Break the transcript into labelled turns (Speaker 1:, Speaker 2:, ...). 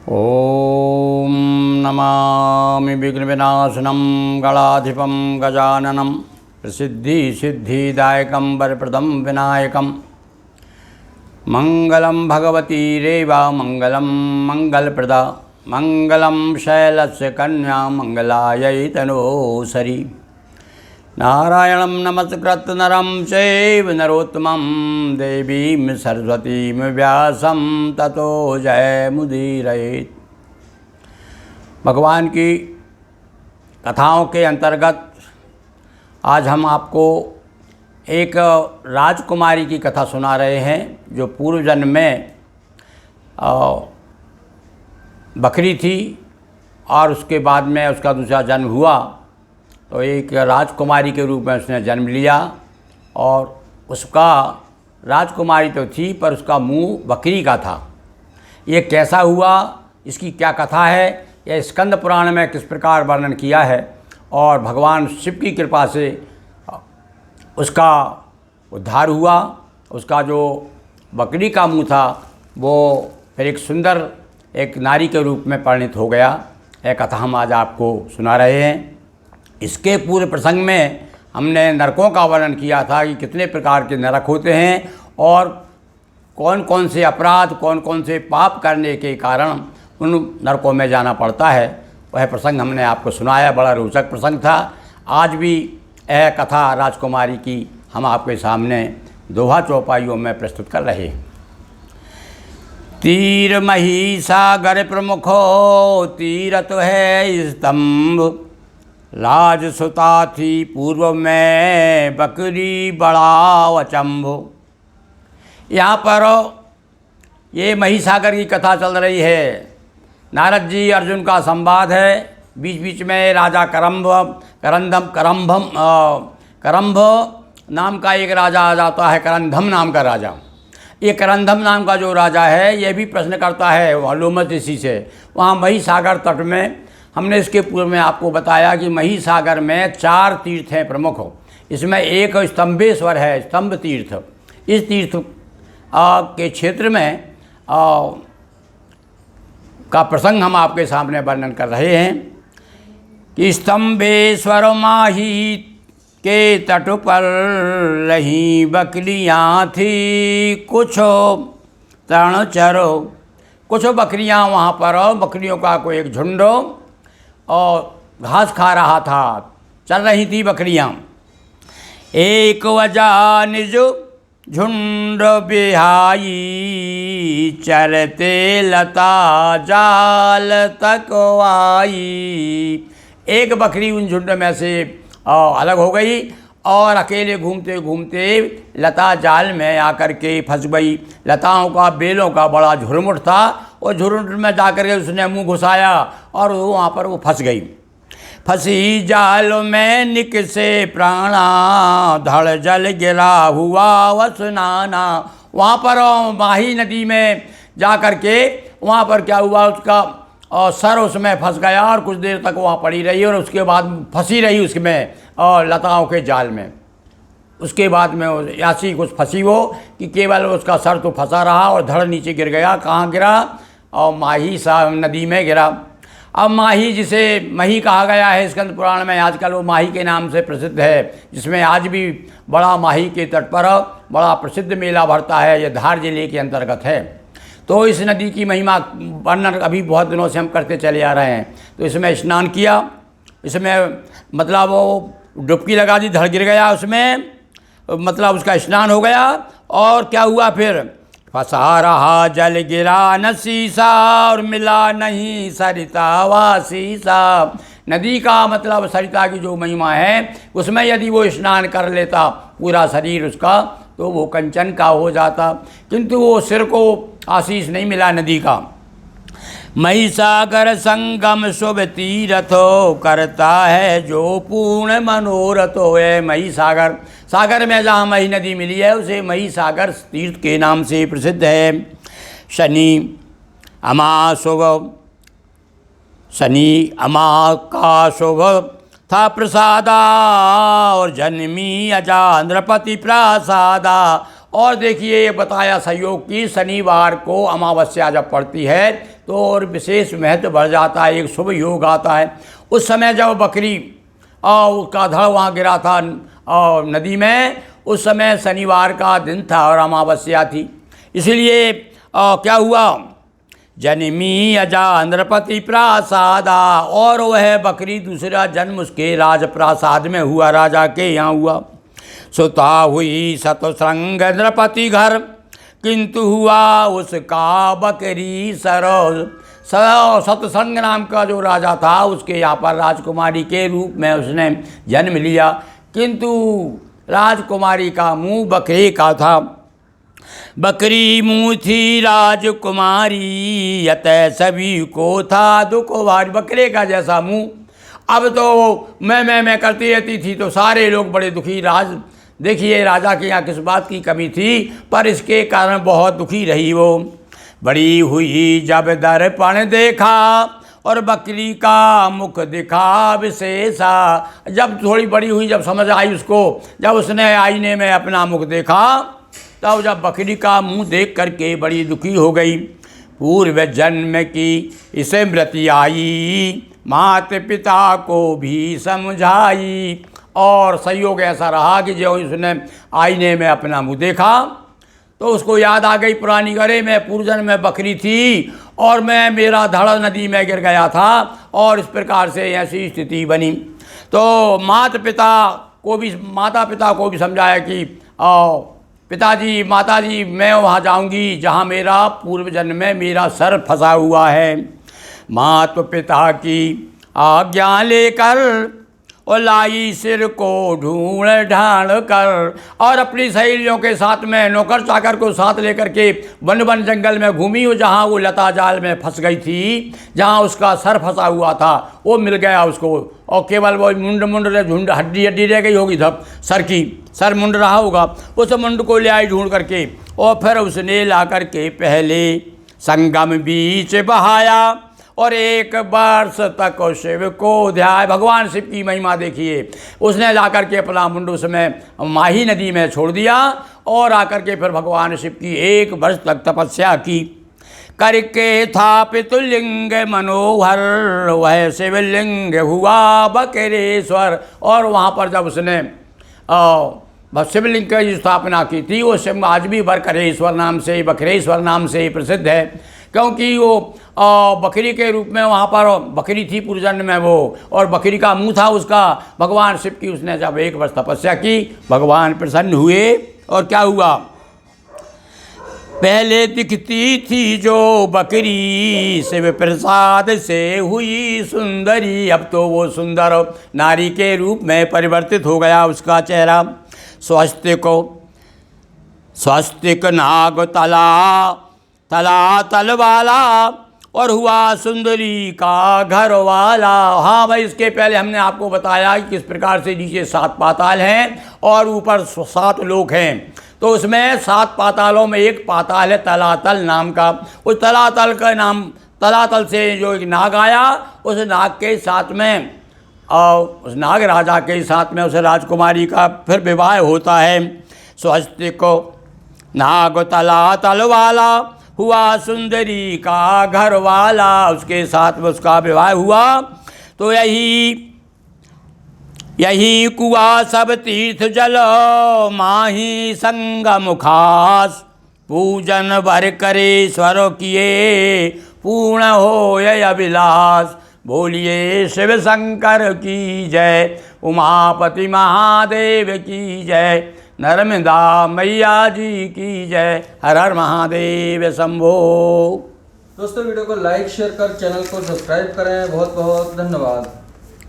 Speaker 1: ओम नमामि विघ्नविनाशनं गणाधिपं गजाननं प्रसिद्धिसिद्धिदायकं वरप्रदं विनायकं मंगलं भगवती रेवा मंगलं मंगलप्रदा मंगलं शैलस्य कन्या मंगलायै तनोसरी नारायणं नमस्कृत्य नरं चैव नरोत्तमं देवीं सरस्वतीं व्यासं ततो जयमुदीरयेत्। भगवान की कथाओं के अंतर्गत आज हम आपको एक राजकुमारी की कथा सुना रहे हैं जो पूर्व जन्म में बकरी थी और उसके बाद में उसका दूसरा जन्म हुआ तो एक राजकुमारी के रूप में उसने जन्म लिया और उसका राजकुमारी तो थी पर उसका मुंह बकरी का था। ये कैसा हुआ, इसकी क्या कथा है, यह स्कंद पुराण में किस प्रकार वर्णन किया है और भगवान शिव की कृपा से उसका उद्धार हुआ। उसका जो बकरी का मुंह था वो फिर एक सुंदर एक नारी के रूप में परिणित हो गया। यह कथा हम आज आपको सुना रहे हैं। इसके पूरे प्रसंग में हमने नरकों का वर्णन किया था कि कितने प्रकार के नरक होते हैं और कौन कौन से अपराध कौन कौन से पाप करने के कारण उन नरकों में जाना पड़ता है। वह प्रसंग हमने आपको सुनाया, बड़ा रोचक प्रसंग था। आज भी यह कथा राजकुमारी की हम आपके सामने दोहा चौपाइयों में प्रस्तुत कर रहे हैं। तीर महिसागर प्रमुखो तीरथ है स्तंभ, लाज सुता थी पूर्व में बकरी बड़ा अचंभो। यहाँ पर ये महिसागर की कथा चल रही है। नारद जी अर्जुन का संवाद है। बीच बीच में राजा करंभ नाम का एक राजा आ जाता है, करंधम नाम का राजा। ये करंधम नाम का जो राजा है ये भी प्रश्न करता है लोमस ऋषि से। वहाँ महिसागर तट में हमने इसके पूर्व में आपको बताया कि महिसागर में 4 तीर्थ हैं प्रमुख। इसमें एक स्तंभेश्वर है, स्तंभ तीर्थ। इस तीर्थ के क्षेत्र में का प्रसंग हम आपके सामने वर्णन कर रहे हैं कि स्तंभेश्वर माही के तट पर रही बकरियाँ थी कुछ तरणचरो। कुछ बकरियाँ वहाँ पर, बकरियों का कोई एक झुंड और घास खा रहा था, चल रही थी बकरियाँ। एक वजह निज झुंड बिहाई, चरते लता जाल तक आई। एक बकरी उन झुंड में से अलग हो गई और अकेले घूमते घूमते लता जाल में आकर के फंस गई। लताओं का, बेलों का बड़ा झुरमुट था और झुरमुट में जाकर के उसने मुंह घुसाया और वहाँ पर वो फंस गई। फंसी जाल में निकसे प्राणा, धड़ जल गिरा हुआ वसनाना। वहाँ पर माही नदी में जाकर के वहाँ पर क्या हुआ, उसका और सर उसमें फंस गया और कुछ देर तक वहाँ पड़ी रही और उसके बाद फंसी रही उसमें और लताओं के जाल में। उसके बाद में ऐसी कुछ फंसी वो कि केवल उसका सर तो फंसा रहा और धड़ नीचे गिर गया। कहाँ गिरा? और माही सा नदी में गिरा। अब माही, जिसे मही कहा गया है स्कंद पुराण में, आजकल वो माही के नाम से प्रसिद्ध है, जिसमें आज भी बड़ा माही के तट पर बड़ा प्रसिद्ध मेला भरता है। ये धार जिले के अंतर्गत है। तो इस नदी की महिमा वर्णन अभी बहुत दिनों से हम करते चले आ रहे हैं। तो इसमें स्नान किया, इसमें मतलब वो डुबकी लगा दी, धड़ गिर गया उसमें, मतलब उसका स्नान हो गया। और क्या हुआ फिर? फंसा रहा जल गिरा न शीशा, और मिला नहीं सरिता वा शीशा। नदी का मतलब सरिता की जो महिमा है उसमें यदि वो स्नान कर लेता पूरा शरीर उसका तो वो कंचन का हो जाता, किंतु वो सिर को आशीष नहीं मिला नदी का। महिसागर संगम शुभ तीरथो, करता है जो पूर्ण मनोरथ होए। महिसागर, सागर में जहाँ मही नदी मिली है उसे महिसागर तीर्थ के नाम से प्रसिद्ध है। शनि अमा का शुभ था प्रसादा, और जन्मी अजा नृपति प्रासादा। और देखिए ये बताया संयोग की शनिवार को अमावस्या जब पड़ती है तो और विशेष महत्व बढ़ जाता है, एक शुभ योग आता है। उस समय जब बकरी उसका धड़ वहाँ गिरा था नदी में, उस समय शनिवार का दिन था और अमावस्या थी, इसलिए क्या हुआ, जन्मी अजा नृपति प्रासादा, और वह बकरी दूसरा जन्म उसके राजप्रासाद में हुआ, राजा के यहाँ हुआ। सुता हुई सतसंग नृपति घर, किंतु हुआ उसका बकरी सरोज। सतसंग नाम का जो राजा था उसके यहाँ पर राजकुमारी के रूप में उसने जन्म लिया, किंतु राजकुमारी का मुँह बकरी का था। बकरी मुँह थी राजकुमारी, अतः सभी को था दुख भारी। बकरे का जैसा मुँह। अब तो मैं करती रहती थी तो सारे लोग बड़े दुखी। देखिए राजा के यहाँ किस बात की कमी थी, पर इसके कारण बहुत दुखी रही वो। बड़ी हुई जब दर्पण देखा और बकरी का मुख दिखा विशेषा। जब थोड़ी बड़ी हुई, जब समझ आई उसको, जब उसने आईने में अपना मुख देखा, तब जब बकरी का मुंह देख करके बड़ी दुखी हो गई। पूर्व जन्म की स्मृति आई, माता पिता को भी समझाई। और संयोग ऐसा रहा कि जो उसने आईने में अपना मुंह देखा तो उसको याद आ गई पुरानी, अरे मैं पूर्व जन्म में बकरी थी और मेरा धड़ नदी में गिर गया था, और इस प्रकार से ऐसी स्थिति बनी। तो माता पिता को भी समझाया कि पिताजी माताजी मैं वहाँ जाऊँगी जहाँ मेरा पूर्व जन्म में मेरा सर फंसा हुआ है। माता पिता की आज्ञा लेकर और लाई सिर को ढूंढ ढांड कर, और अपनी सहेलियों के साथ में नौकर चाकर को साथ लेकर के वन जंगल में घूमी, हो जहाँ वो लता जाल में फंस गई थी, जहाँ उसका सर फंसा हुआ था वो मिल गया उसको, और केवल वो झुंड हड्डी रह गई होगी सर मुंड रहा होगा, उस मुंड को ले आई ढूंढ करके, और फिर उसने ला करके पहले संगम बीच बहाया और 1 वर्ष तक शिव को ध्याय। भगवान शिव की महिमा देखिए, उसने ला करके अपना मुंड उसमें माही नदी में छोड़ दिया और आकर के फिर भगवान शिव की 1 वर्ष तक तपस्या की। करके थापित लिंग मनोहर, वह शिवलिंग हुआ बकरेश्वर। और वहाँ पर जब उसने शिवलिंग की स्थापना की थी, वो शिव आज भी बकरेश्वर नाम से प्रसिद्ध है, क्योंकि वो बकरी के रूप में वहाँ पर बकरी थी पूर्व जन्म में वो, और बकरी का मुंह था उसका। भगवान शिव की उसने जब 1 वर्ष तपस्या की, भगवान प्रसन्न हुए, और क्या हुआ, पहले दिखती थी जो बकरी शिव प्रसाद से हुई सुंदरी। अब तो वो सुंदर नारी के रूप में परिवर्तित हो गया उसका चेहरा। स्वस्तिक नाग तल वाला, और हुआ सुंदरी का घर वाला। हाँ भाई, इसके पहले हमने आपको बताया कि किस प्रकार से नीचे 7 पाताल हैं और ऊपर 7 लोक हैं। तो उसमें 7 पातालों में एक पाताल है तलातल नाम का। उस तलातल का नाम, तलातल से जो एक नाग आया, उस नाग के साथ में और उस नाग राजा के साथ में उस राजकुमारी का फिर विवाह होता है। स्वस्तिक नाग तलातल वाला, हुआ सुंदरी का घर वाला, उसके साथ में उसका विवाह हुआ। तो यही कुआ सब तीर्थ जल, माही संगम खास। पूजन भर करे स्वर किए, पूर्ण हो यह अभिलाष। बोलिए शिव शंकर की जय, उमापति महादेव की जय, नर्मदा मैया जी की जय। हर हर महादेव शंभो।
Speaker 2: दोस्तों वीडियो को लाइक शेयर कर चैनल को सब्सक्राइब करें। बहुत बहुत धन्यवाद।